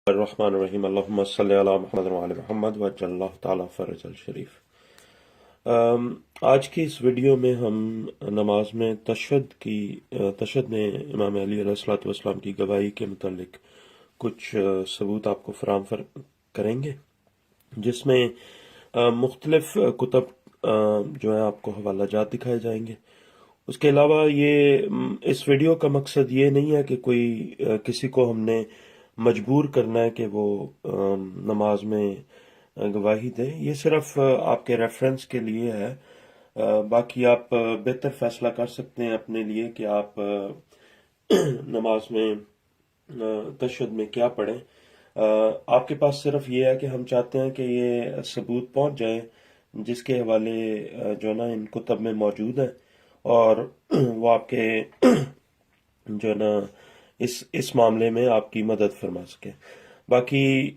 الرحمن الرحیم اللہم صلی علی محمد وعلی محمد وعجل اللہ تعالی فرج الشریف۔ آج کی اس ویڈیو میں ہم نماز میں تشہد میں امام علی علیہ الصلوۃ والسلام کی گواہی کے متعلق کچھ ثبوت آپ کو فراہم کریں گے، جس میں مختلف کتب جو ہیں آپ کو حوالہ جات دکھائے جائیں گے۔ اس کے علاوہ اس ویڈیو کا مقصد یہ نہیں ہے کہ کسی کو ہم نے مجبور کرنا ہے کہ وہ نماز میں گواہی دے، یہ صرف آپ کے ریفرنس کے لیے ہے۔ باقی آپ بہتر فیصلہ کر سکتے ہیں اپنے لیے کہ آپ نماز میں تشہد میں کیا پڑھیں۔ آپ کے پاس صرف یہ ہے کہ ہم چاہتے ہیں کہ یہ ثبوت پہنچ جائے جس کے حوالے جو ہے نا ان کتب میں موجود ہیں، اور وہ آپ کے جو ہے نا اس معاملے میں آپ کی مدد فرما سکے۔ باقی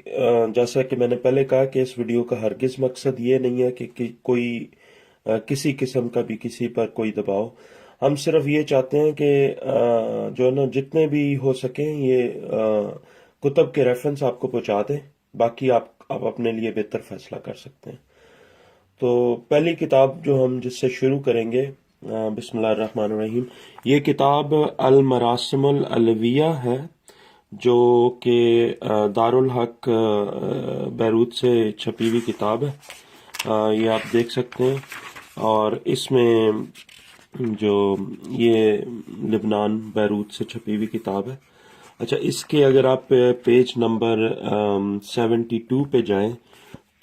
جیسا کہ میں نے پہلے کہا کہ اس ویڈیو کا ہرگز مقصد یہ نہیں ہے کہ کوئی کسی قسم کا بھی کسی پر کوئی دباؤ۔ ہم صرف یہ چاہتے ہیں کہ جو ہے نا جتنے بھی ہو سکیں یہ کتب کے ریفرنس آپ کو پہنچا دیں، باقی آپ اپنے لیے بہتر فیصلہ کر سکتے ہیں۔ تو پہلی کتاب جو ہم جس سے شروع کریں گے، بسم اللہ الرحمن الرحیم، یہ کتاب المراسم العلویہ ہے، جو کہ دارالحق بیروت سے چھپی ہوئی کتاب ہے۔ یہ آپ دیکھ سکتے ہیں، اور اس میں جو یہ لبنان بیروت سے چھپی ہوئی کتاب ہے۔ اچھا، اس کے اگر آپ پیج نمبر 72 پہ جائیں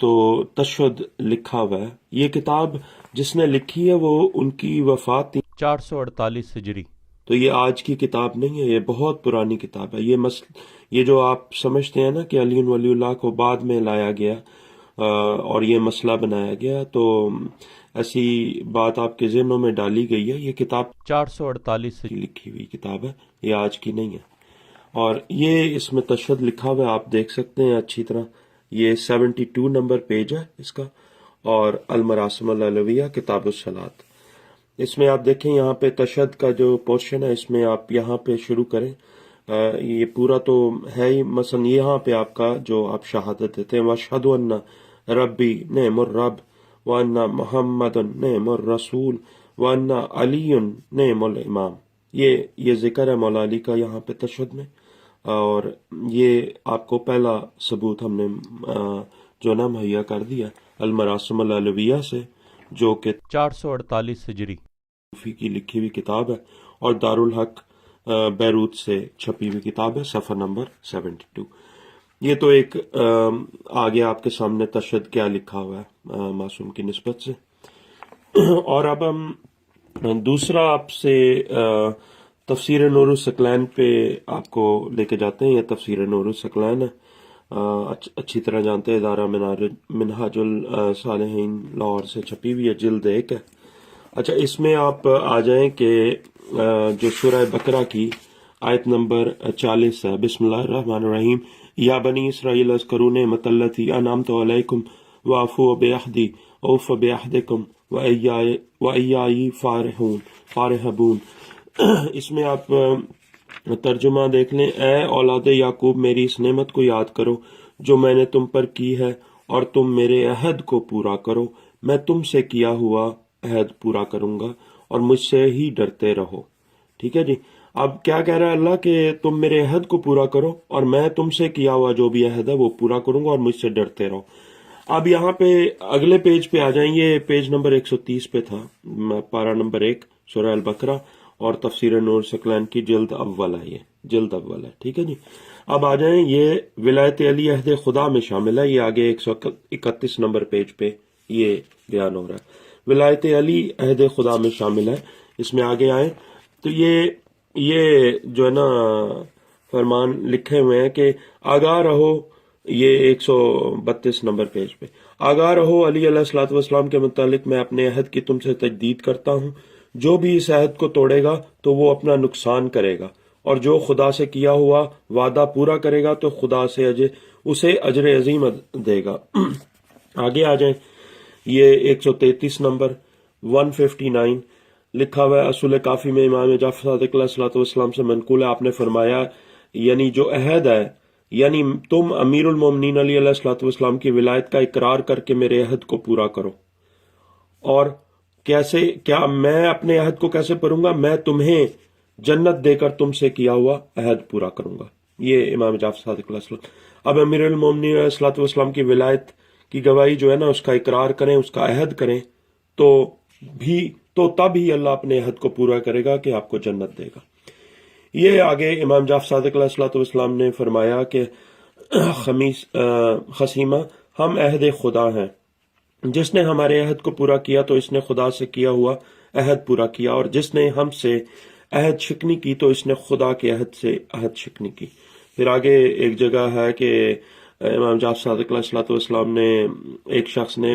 تو تشہد لکھا ہوا ہے۔ یہ کتاب جس نے لکھی ہے وہ ان کی وفات 448 ہجری، تو یہ آج کی کتاب نہیں ہے، یہ بہت پرانی کتاب ہے۔ یہ جو آپ سمجھتے ہیں نا کہ علی ولی اللہ کو بعد میں لایا گیا اور یہ مسئلہ بنایا گیا، تو ایسی بات آپ کے ذہنوں میں ڈالی گئی ہے۔ یہ کتاب 448 کی لکھی ہوئی کتاب ہے، یہ آج کی نہیں ہے۔ اور یہ اس میں تشہد لکھا ہوا ہے، آپ دیکھ سکتے ہیں اچھی طرح۔ یہ 72 نمبر پیج ہے اس کا، اور المراسم العلویہ کتاب الصلاۃ۔ اس میں آپ دیکھیں یہاں پہ تشہد کا جو پورشن ہے، اس میں آپ یہاں پہ شروع کریں۔ یہ پورا تو ہے ہی، مثلا یہاں پہ آپ کا جو آپ شہادت دیتے ہیں، وَأَشْهَدُ أَنَّ رَبِّي نِعْمَ الرَّبُّ وَأَنَّ مُحَمَّدًا نِعْمَ الرَّسُولُ وَأَنَّ عَلِيٌّ نِعْمَ الْإِمَامُ۔ یہ ذکر ہے مولا علی کا یہاں پہ تشہد میں، اور یہ آپ کو پہلا ثبوت ہم نے جو نا مہیا کر دیا المراسم العلویہ سے، جو کہ 448 ہجری صوفی کی لکھی ہوئی کتاب ہے، اور دارالحق بیروت سے چھپی ہوئی کتاب ہے، صفحہ نمبر 72۔ یہ تو ایک آگے آپ کے سامنے تشہد کیا لکھا ہوا ہے معصوم کی نسبت سے۔ اور اب ہم دوسرا آپ سے تفسیر نور الثقلین پہ آپ کو لے کے جاتے ہیں۔ یہ تفسیر نور الثقلین ہے، اچھی طرح جانتے ہیں، ادارہ منہاج الصالحین لاہور سے چھپی ہوئی ہے، جلد 1 ہے۔ اچھا، اس میں آپ آ جائیں کہ جو سورہ بقرہ کی آیت نمبر 40 ہے، بسم اللہ الرحمن الرحیم، یا بنی اسرائیل اذکروا نعمت التی انعمت علیکم واوفوا بعہدی اوف بعہدکم وایائی فارہبون۔ اس میں آپ ترجمہ دیکھ لیں، اے اولاد یعقوب میری اس نعمت کو یاد کرو جو میں نے تم پر کی ہے، اور تم میرے عہد کو پورا کرو، میں تم سے کیا ہوا عہد پورا کروں گا، اور مجھ سے ہی ڈرتے رہو۔ ٹھیک ہے جی، اب کیا کہہ رہا ہے اللہ کہ تم میرے عہد کو پورا کرو، اور میں تم سے کیا ہوا جو بھی عہد ہے وہ پورا کروں گا، اور مجھ سے ڈرتے رہو۔ اب یہاں پہ اگلے پیج پہ آ جائیں، یہ پیج نمبر 130 پہ تھا، پارہ نمبر 1 سورہ البقرہ، اور تفسیر نور ثقلین کی جلد اول ہے، یہ جلد اول ہے۔ ٹھیک ہے جی، اب آ جائیں، یہ ولایت علی عہد خدا میں شامل ہے، یہ آگے 131 نمبر پیج پہ یہ بیان ہو رہا ہے۔ ولایت علی عہد خدا میں شامل ہے، اس میں آگے آئیں تو یہ جو ہے نا فرمان لکھے ہوئے ہیں کہ آگاہ رہو، یہ 132 نمبر پیج پہ، آگاہ رہو علی علیہ الصلوۃ والسلام کے متعلق میں اپنے عہد کی تم سے تجدید کرتا ہوں، جو بھی اس عہد کو توڑے گا تو وہ اپنا نقصان کرے گا، اور جو خدا سے کیا ہوا وعدہ پورا کرے گا تو خدا سے اسے اجر عظیم دے گا۔ آگے آ جائیں، یہ 133 نمبر 159 لکھا ہوا ہے، اصول کافی میں امام جعفر صادق علیہ الصلوۃ والسلام سے منقول ہے، آپ نے فرمایا، یعنی جو عہد ہے یعنی تم امیر المومنین علیہ الصلوۃ والسلام کی ولایت کا اقرار کر کے میرے عہد کو پورا کرو. اور کیسے، کیا میں اپنے عہد کو کیسے پڑھوں گا؟ میں تمہیں جنت دے کر تم سے کیا ہوا عہد پورا کروں گا. یہ امام جعفر صادق علیہ السلام. اب امیر المومنین علیہ الصلوۃ والسلام کی ولایت کی گواہی جو ہے نا، اس کا اقرار کریں، اس کا عہد کریں، تو تب ہی اللہ اپنے عہد کو پورا کرے گا کہ آپ کو جنت دے گا. یہ آگے امام جعفر صادق علیہ الصلوۃ والسلام نے فرمایا کہ خصیمہ، ہم عہد خدا ہیں، جس نے ہمارے عہد کو پورا کیا تو اس نے خدا سے کیا ہوا عہد پورا کیا، اور جس نے ہم سے عہد شکنی کی تو اس نے خدا کے عہد سے عہد شکنی کی. پھر آگے ایک جگہ ہے کہ امام جعفر صادق علیہ الصلوۃ والسلام نے، ایک شخص نے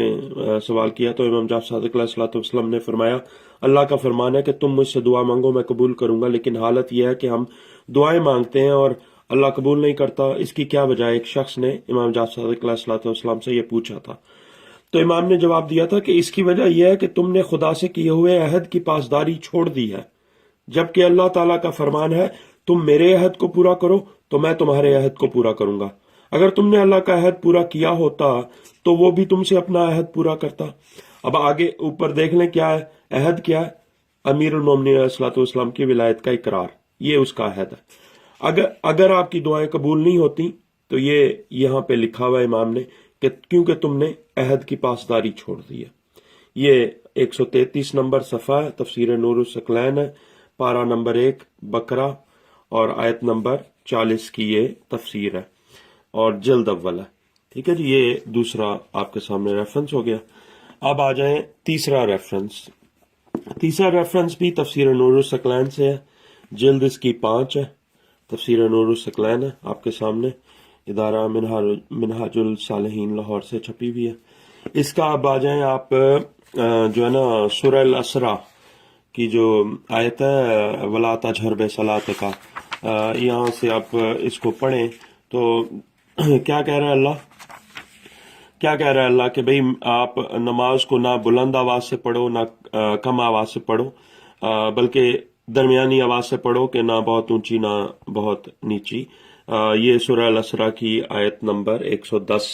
سوال کیا تو امام جعفر صادق علیہ الصلوۃ والسلام نے فرمایا، اللہ کا فرمان ہے کہ تم مجھ سے دعا مانگو میں قبول کروں گا، لیکن حالت یہ ہے کہ ہم دعائیں مانگتے ہیں اور اللہ قبول نہیں کرتا، اس کی کیا وجہ ہے؟ ایک شخص نے امام جعفر صادق علیہ الصلوۃ والسلام سے یہ پوچھا تھا. تو امام نے جواب دیا تھا کہ اس کی وجہ یہ ہے کہ تم نے خدا سے کیے ہوئے عہد کی پاسداری چھوڑ دی ہے، جبکہ اللہ تعالیٰ کا فرمان ہے تم میرے عہد کو پورا کرو تو میں تمہارے عہد کو پورا کروں گا. اگر تم نے اللہ کا عہد پورا کیا ہوتا تو وہ بھی تم سے اپنا عہد پورا کرتا. اب آگے اوپر دیکھ لیں کیا ہے عہد، کیا ہے؟ امیر المومنین علیہ الصلوۃ والسلام کی ولایت کا اقرار، یہ اس کا عہد ہے. اگر آپ کی دعائیں قبول نہیں ہوتی تو یہ یہاں پہ لکھا ہوا ہے امام نے کہ کیونکہ تم نے عہد کی پاسداری چھوڑ دی ہے. یہ 133 نمبر صفحہ ہے، تفسیر نور الثقلین ہے، پارہ نمبر 1 بقرہ اور آیت نمبر 40 کی یہ تفسیر ہے اور جلد اول ہے. ٹھیک ہے جی، یہ دوسرا آپ کے سامنے ریفرنس ہو گیا. اب آ جائیں تیسرا ریفرنس. تیسرا ریفرنس بھی تفسیر نور الثقلین سے ہے، جلد اس کی 5 ہے، تفسیر نور الثقلین ہے آپ کے سامنے، ادارہ منہاج الصالحین لاہور سے چھپی ہوئی ہے. اس کا اب آ جائیں آپ جو ہے نا سورہ الاسراء کی جو آیت ہے ولا تجہر بصلاتک، یہاں سے آپ اس کو پڑھیں تو کیا کہہ رہا ہے اللہ؟ کیا کہہ رہا ہے اللہ کہ بھئی آپ نماز کو نہ بلند آواز سے پڑھو نہ کم آواز سے پڑھو، بلکہ درمیانی آواز سے پڑھو کہ نہ بہت اونچی نہ بہت نیچی. یہ سورہ الاسراء کی آیت نمبر 110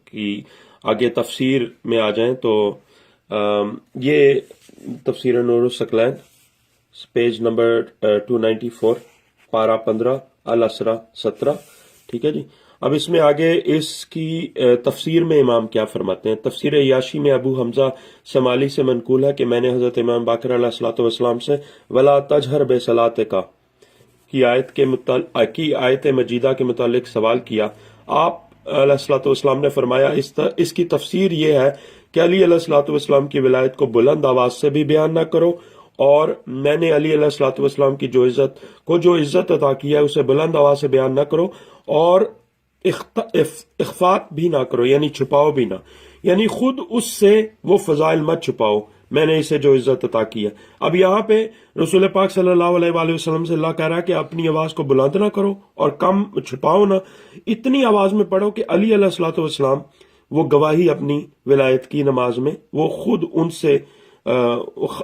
کی آگے تفسیر میں آ جائیں تو یہ تفسیر نور الثقلین پیج نمبر 294 پارہ 15 الاسراء 17. ٹھیک ہے جی. اب اس میں آگے اس کی تفسیر میں امام کیا فرماتے ہیں. تفسیر عیاشی میں ابو حمزہ سمالی سے منقول ہے کہ میں نے حضرت امام باقر علیہ الصلوۃ والسلام سے ولا تجہر بصلاتک کی آیت مجیدہ کے متعلق سوال کیا. آپ علیہ الصلوۃ والسلام نے فرمایا اس کی تفسیر یہ ہے کہ علی علیہ الصلوۃ والسلام کی ولایت کو بلند آواز سے بھی بیان نہ کرو، اور میں نے علی علیہ الصلوۃ والسلام کی جو عزت عطا کی ہے اسے بلند آواز سے بیان نہ کرو، اور اخفات بھی نہ کرو، یعنی چھپاؤ بھی نہ، یعنی خود اس سے وہ فضائل مت چھپاؤ، میں نے اسے جو عزت عطا کی ہے. اب یہاں پہ رسول پاک صلی اللہ علیہ وآلہ وسلم سے اللہ کہہ رہا ہے کہ اپنی آواز کو بلند نہ کرو اور کم چھپاؤ نہ، اتنی آواز میں پڑھو کہ علی علیہ الصلوۃ والسلام وہ گواہی اپنی ولایت کی نماز میں وہ خود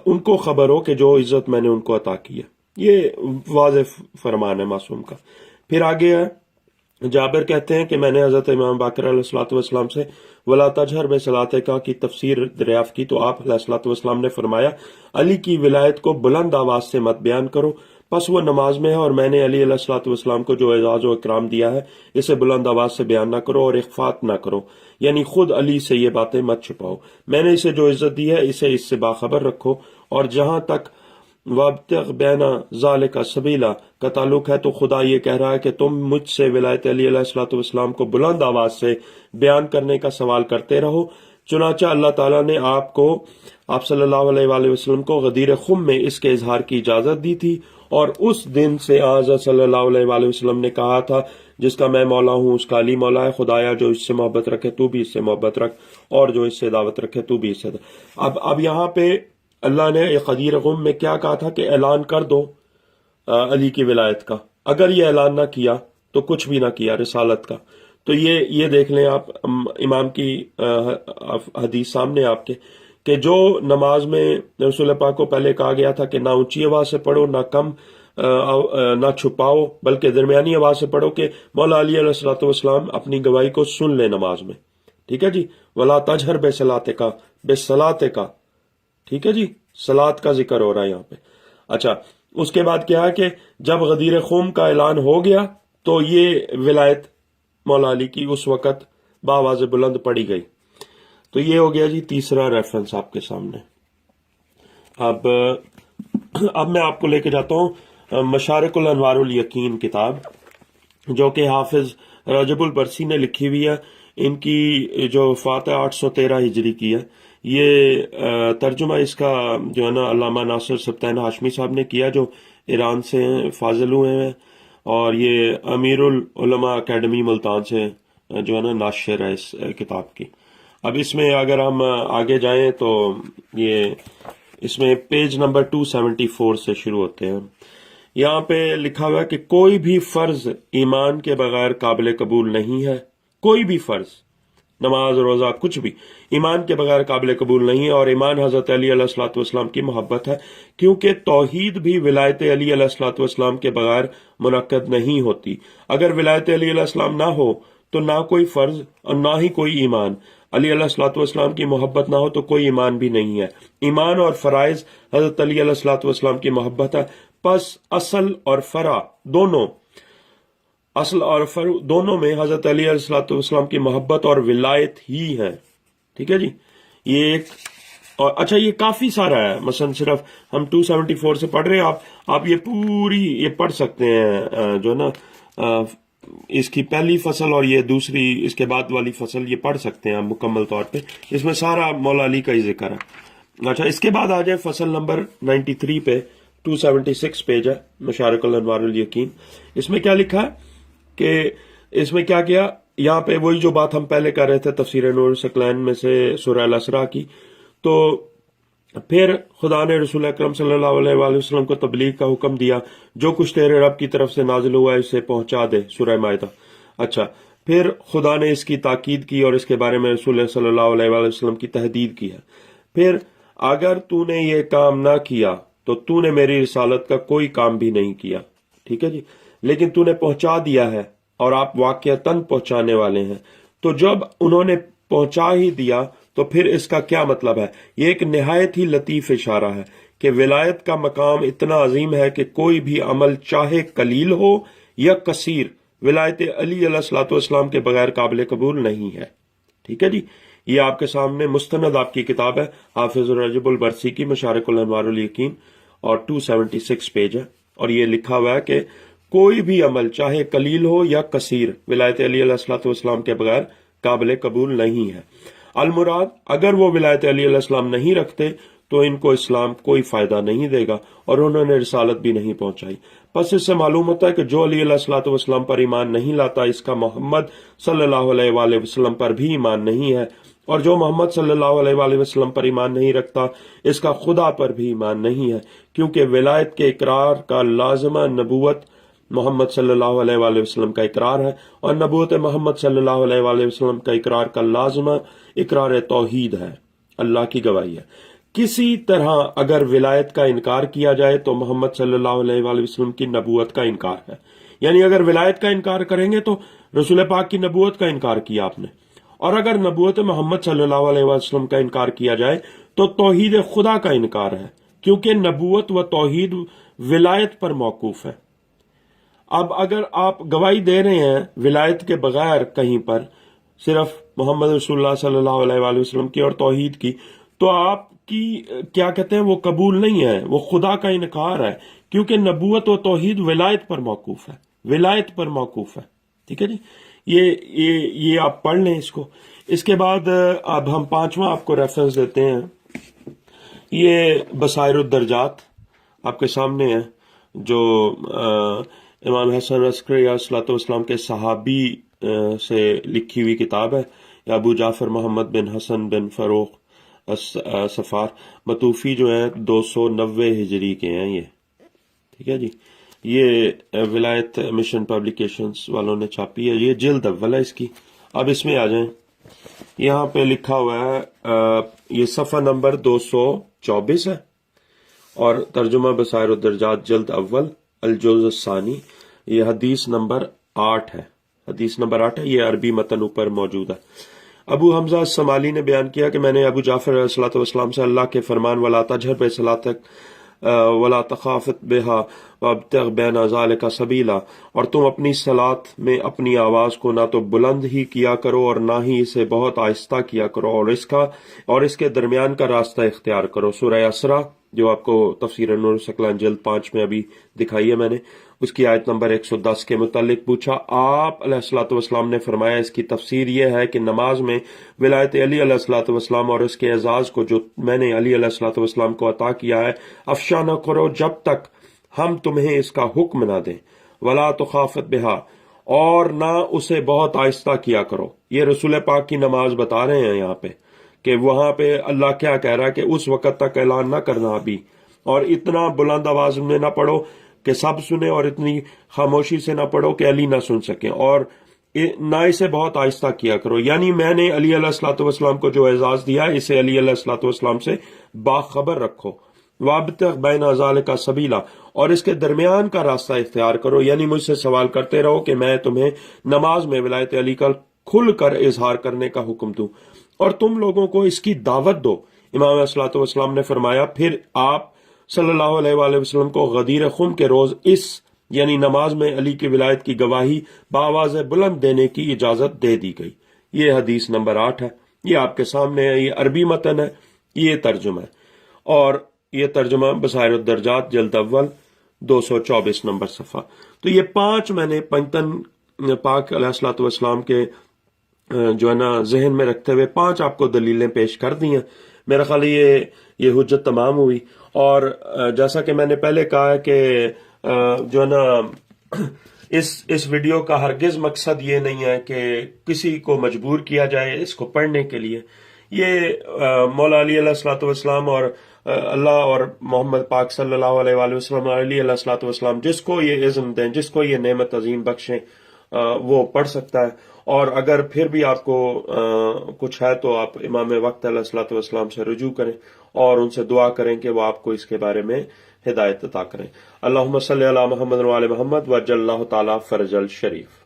ان کو خبر ہو کہ جو عزت میں نے ان کو عطا کی ہے. یہ واضح فرمان ہے معصوم کا. پھر آگے ہے جابر کہتے ہیں کہ میں نے حضرت امام باقر علیہ الصلوۃ والسلام سے ولا تجہر بصلاتک کی تفسیر دریافت کی تو آپ علیہ الصلوۃ والسلام نے فرمایا علی کی ولایت کو بلند آواز سے مت بیان کرو، پس وہ نماز میں ہے، اور میں نے علی علیہ الصلوۃ والسلام کو جو اعزاز و اکرام دیا ہے اسے بلند آواز سے بیان نہ کرو اور اخفات نہ کرو، یعنی خود علی سے یہ باتیں مت چھپاؤ. میں نے اسے جو عزت دی ہے اسے اس سے باخبر رکھو، اور جہاں تک وابتغ بین ذالک سبیلا کا تعلق ہے تو خدا یہ کہہ رہا ہے کہ تم مجھ سے ولایت علی علیہ الصلوۃ والسلام کو بلند آواز سے بیان کرنے کا سوال کرتے رہو. چنانچہ اللہ تعالیٰ نے آپ صلی اللہ علیہ وآلہ وسلم کو غدیر خم میں اس کے اظہار کی اجازت دی تھی، اور اس دن سے حضرت صلی اللہ علیہ وآلہ وسلم نے کہا تھا جس کا میں مولا ہوں اس کا علی مولا ہے، خدایا جو اس سے محبت رکھے تو بھی اس سے محبت رکھ، اور جو اس سے دعوت رکھے تو بھی اس سے اب یہاں پہ اللہ نے غدیر غم میں کیا کہا تھا کہ اعلان کر دو علی کی ولایت کا. اگر یہ اعلان نہ کیا تو کچھ بھی نہ کیا رسالت کا. تو یہ دیکھ لیں آپ امام کی حدیث سامنے آپ کے کہ جو نماز میں رسول پاک کو پہلے کہا گیا تھا کہ نہ اونچی آواز سے پڑھو نہ کم نہ چھپاؤ بلکہ درمیانی آواز سے پڑھو کہ مولا علی علیہ الصلوۃ والسلام اپنی گواہی کو سن لے نماز میں. ٹھیک ہے جی. ولا تجہر بصلاتک کا ٹھیک ہے جی. صلات کا ذکر ہو رہا ہے یہاں پہ. اچھا اس کے بعد کیا ہے کہ جب غدیر خم کا اعلان ہو گیا تو یہ ولایت مولا علی کی اس وقت بآواز بلند پڑھی گئی. تو یہ ہو گیا جی تیسرا ریفرنس آپ کے سامنے. اب میں آپ کو لے کے جاتا ہوں مشارق الانوار الیقین کتاب جو کہ حافظ رجب البرسی نے لکھی ہوئی ہے. ان کی جو وفات ہے 813 ہجری کی ہے. یہ ترجمہ اس کا جو ہے نا علامہ ناصر سبطین ہاشمی صاحب نے کیا جو ایران سے ہیں، فاضل ہوئے ہیں، اور یہ امیر العلماء اکیڈمی ملتان سے جو ہے نا ناشر ہے اس کتاب کی. اب اس میں اگر ہم آگے جائیں تو یہ اس میں پیج نمبر 274 سے شروع ہوتے ہیں. یہاں پہ لکھا ہوا ہے کہ کوئی بھی فرض ایمان کے بغیر قابل قبول نہیں ہے. کوئی بھی فرض، نماز روزہ کچھ بھی ایمان کے بغیر قابل قبول نہیں ہے. اور ایمان حضرت علی علیہ الصلوۃ والسلام کی محبت ہے، کیونکہ توحید بھی ولایت علی علیہ الصلوۃ والسلام کے بغیر منعقد نہیں ہوتی. اگر ولایت علی علیہ السلام نہ ہو تو نہ کوئی فرض اور نہ ہی کوئی ایمان. علی علیہ الصلوۃ والسلام کی محبت نہ ہو تو کوئی ایمان بھی نہیں ہے. ایمان اور فرائض حضرت علی علیہ الصلوۃ والسلام کی محبت ہے. پس اصل اور فرع دونوں میں حضرت علی علیہ الصلوۃ والسلام کی محبت اور ولایت ہی ہے. ٹھیک ہے جی. یہ ایک اور اچھا یہ کافی سارا ہے. مثلا صرف ہم 274 سے پڑھ رہے ہیں. آپ یہ پوری یہ پڑھ سکتے ہیں جو نا اس کی پہلی فصل اور یہ دوسری اس کے بعد والی فصل یہ پڑھ سکتے ہیں آپ مکمل طور پہ. اس میں سارا مولا علی کا ہی ذکر ہے. اچھا اس کے بعد آ جائے فصل نمبر 93 پہ. 276 پیج ہے مشارق الانوار الیقین. اس میں کیا لکھا ہے کہ اس میں کیا کیا یہاں پہ وہی جو بات ہم پہلے کر رہے تھے تفسیر نور الثقلین میں سے سورہ الاسراء کی. تو پھر خدا نے رسول اکرم صلی اللہ علیہ وآلہ وسلم کو تبلیغ کا حکم دیا. جو کچھ تیرے رب کی طرف سے نازل ہوا ہے اسے پہنچا دے. سورہ مائدہ. اچھا پھر خدا نے اس کی تاکید کی اور اس کے بارے میں رسول صلی اللہ علیہ وآلہ وسلم کی تحدید کی ہے. پھر اگر تو نے یہ کام نہ کیا تو تو نے میری رسالت کا کوئی کام بھی نہیں کیا. ٹھیک ہے جی. لیکن تو نے پہنچا دیا ہے اور آپ واقعتاً پہنچانے والے ہیں. تو جب انہوں نے پہنچا ہی دیا تو پھر اس کا کیا مطلب ہے؟ یہ ایک نہایت ہی لطیف اشارہ ہے کہ ولایت کا مقام اتنا عظیم ہے کہ کوئی بھی عمل چاہے قلیل ہو یا کثیر ولایت علی علیہ الصلوۃ والسلام کے بغیر قابل قبول نہیں ہے. ٹھیک ہے جی. یہ آپ کے سامنے مستند آپ کی کتاب ہے حافظ رجب البرسی کی مشارق الانوار الیقین اور 276 پیج ہے. اور یہ لکھا ہوا ہے کہ کوئی بھی عمل چاہے قلیل ہو یا کثیر ولایت علی علیہ الصلوۃ والسلام کے بغیر قابل قبول نہیں ہے. المراد اگر وہ ولایت علی علیہ السلام نہیں رکھتے تو ان کو اسلام کوئی فائدہ نہیں دے گا اور انہوں نے رسالت بھی نہیں پہنچائی. پس اس سے معلوم ہوتا ہے کہ جو علی علیہ الصلوۃ والسلام پر ایمان نہیں لاتا اس کا محمد صلی اللہ علیہ وآلہ وسلم پر بھی ایمان نہیں ہے، اور جو محمد صلی اللہ علیہ وآلہ وسلم پر ایمان نہیں رکھتا اس کا خدا پر بھی ایمان نہیں ہے. کیونکہ ولایت کے اقرار کا لازمہ نبوت محمد صلی اللہ علیہ وآلہ وسلم کا اقرار ہے، اور نبوت محمد صلی اللہ علیہ وآلہ وسلم کا اقرار کا لازمہ اقرار توحید ہے، اللہ کی گواہی ہے. کسی طرح اگر ولایت کا انکار کیا جائے تو محمد صلی اللہ علیہ وآلہ وسلم کی نبوت کا انکار ہے. یعنی اگر ولایت کا انکار کریں گے تو رسول پاک کی نبوت کا انکار کیا آپ نے، اور اگر نبوت محمد صلی اللہ علیہ وسلم کا انکار کیا جائے تو توحید خدا کا انکار ہے، کیونکہ نبوت و توحید ولایت پر موقوف ہے. اب اگر آپ گواہی دے رہے ہیں ولایت کے بغیر کہیں پر صرف محمد رسول اللہ صلی اللہ علیہ وآلہ وسلم کی اور توحید کی، تو آپ کی کیا کہتے ہیں وہ قبول نہیں ہے، وہ خدا کا انکار ہے، کیونکہ نبوت و توحید ولایت پر موقوف ہے، ولایت پر موقوف ہے. ٹھیک ہے جی. یہ آپ پڑھ لیں اس کو. اس کے بعد اب ہم پانچواں آپ کو ریفرنس دیتے ہیں. یہ بصائر الدرجات آپ کے سامنے ہے جو امام حسن عسکری علیہ الصلوۃ والسلام کے صحابی سے لکھی ہوئی کتاب ہے. ابو جعفر محمد بن حسن بن فروخ صفار مطوفی جو ہیں 290 ہجری کے ہیں یہ. ٹھیک ہے جی. یہ ولایت مشن پبلیکیشنز والوں نے چھاپی ہے. یہ جلد اول ہے اس کی. اب اس میں آ جائیں. یہاں پہ لکھا ہوا ہے یہ صفحہ نمبر 224 ہے اور ترجمہ بصائر الدرجات جلد اول الجزء الثانی، یہ حدیث نمبر 8 ہے، حدیث نمبر 8 ہے، یہ عربی متن اوپر موجود ہے۔ ابو حمزہ الصمالی نے بیان کیا کہ میں نے ابو جعفر علیہ الصلوۃ والسلام سے اللہ کے فرمان ولا تجہر بصلاتک ولا تخافت بہا وابتغ بین ذالک سبیلا، اور تم اپنی صلات میں اپنی آواز کو نہ تو بلند ہی کیا کرو اور نہ ہی اسے بہت آہستہ کیا کرو، اور اس کے درمیان کا راستہ اختیار کرو۔ سورہ اسرا جو آپ کو تفسیر نور الثقلین جلد 5 میں ابھی دکھائی ہے میں نے، اس کی آیت نمبر 110 کے متعلق پوچھا۔ آپ علیہ الصلوۃ والسلام نے فرمایا اس کی تفسیر یہ ہے کہ نماز میں ولایت علی علیہ الصلوۃ والسلام اور اس کے اعزاز کو جو میں نے علی علیہ الصلوۃ والسلام کو عطا کیا ہے افشا نہ کرو جب تک ہم تمہیں اس کا حکم نہ دیں، ولا تخافت بہا، اور نہ اسے بہت آہستہ کیا کرو۔ یہ رسول پاک کی نماز بتا رہے ہیں یہاں پہ کہ وہاں پہ اللہ کیا کہہ رہا ہے کہ اس وقت تک اعلان نہ کرنا ابھی، اور اتنا بلند آواز میں نہ پڑھو کہ سب سنیں، اور اتنی خاموشی سے نہ پڑھو کہ علی نہ سن سکیں، اور نہ اسے بہت آہستہ کیا کرو۔ یعنی میں نے علی علیہ الصلوۃ والسلام کو جو اعزاز دیا ہے اسے علی علیہ الصلوۃ والسلام سے باخبر رکھو۔ وابتغ بین ذالک سبیلا، اور اس کے درمیان کا راستہ اختیار کرو، یعنی مجھ سے سوال کرتے رہو کہ میں تمہیں نماز میں ولایت علی کا کھل کر اظہار کرنے کا حکم دوں، اور تم لوگوں کو اس کی دعوت دو۔ امام علیہ الصلوۃ والسلام نے فرمایا پھر آپ صلی اللہ علیہ وآلہ وسلم کو غدیر خم کے روز اس یعنی نماز میں علی کی ولایت کی گواہی بآواز بلند دینے کی اجازت دے دی گئی۔ یہ حدیث نمبر 8 ہے، یہ آپ کے سامنے ہے، یہ عربی متن ہے، یہ ترجمہ ہے، اور یہ ترجمہ بصائر الدرجات جلد اول 224 نمبر صفحہ۔ تو یہ 5 میں نے پنجتن پاک علیہ الصلوۃ والسلام کے جو ہے نا ذہن میں رکھتے ہوئے 5 آپ کو دلیلیں پیش کر دی ہیں۔ میرا خیال ہے یہ حجت تمام ہوئی، اور جیسا کہ میں نے پہلے کہا ہے کہ جو ہے نا اس ویڈیو کا ہرگز مقصد یہ نہیں ہے کہ کسی کو مجبور کیا جائے اس کو پڑھنے کے لیے۔ یہ مولا علی علیہ الصلوۃ والسلام اور اللہ اور محمد پاک صلی اللہ علیہ وآلہ وسلم علی علیہ الصلوۃ والسلام جس کو یہ عزم دیں، جس کو یہ نعمت عظیم بخشیں، وہ پڑھ سکتا ہے۔ اور اگر پھر بھی آپ کو کچھ ہے تو آپ امام وقت علیہ الصلوۃ والسلام سے رجوع کریں اور ان سے دعا کریں کہ وہ آپ کو اس کے بارے میں ہدایت عطا کریں۔ اللہم صلی علی محمد و علی محمد وعجل اللہ تعالی فرج الشریف۔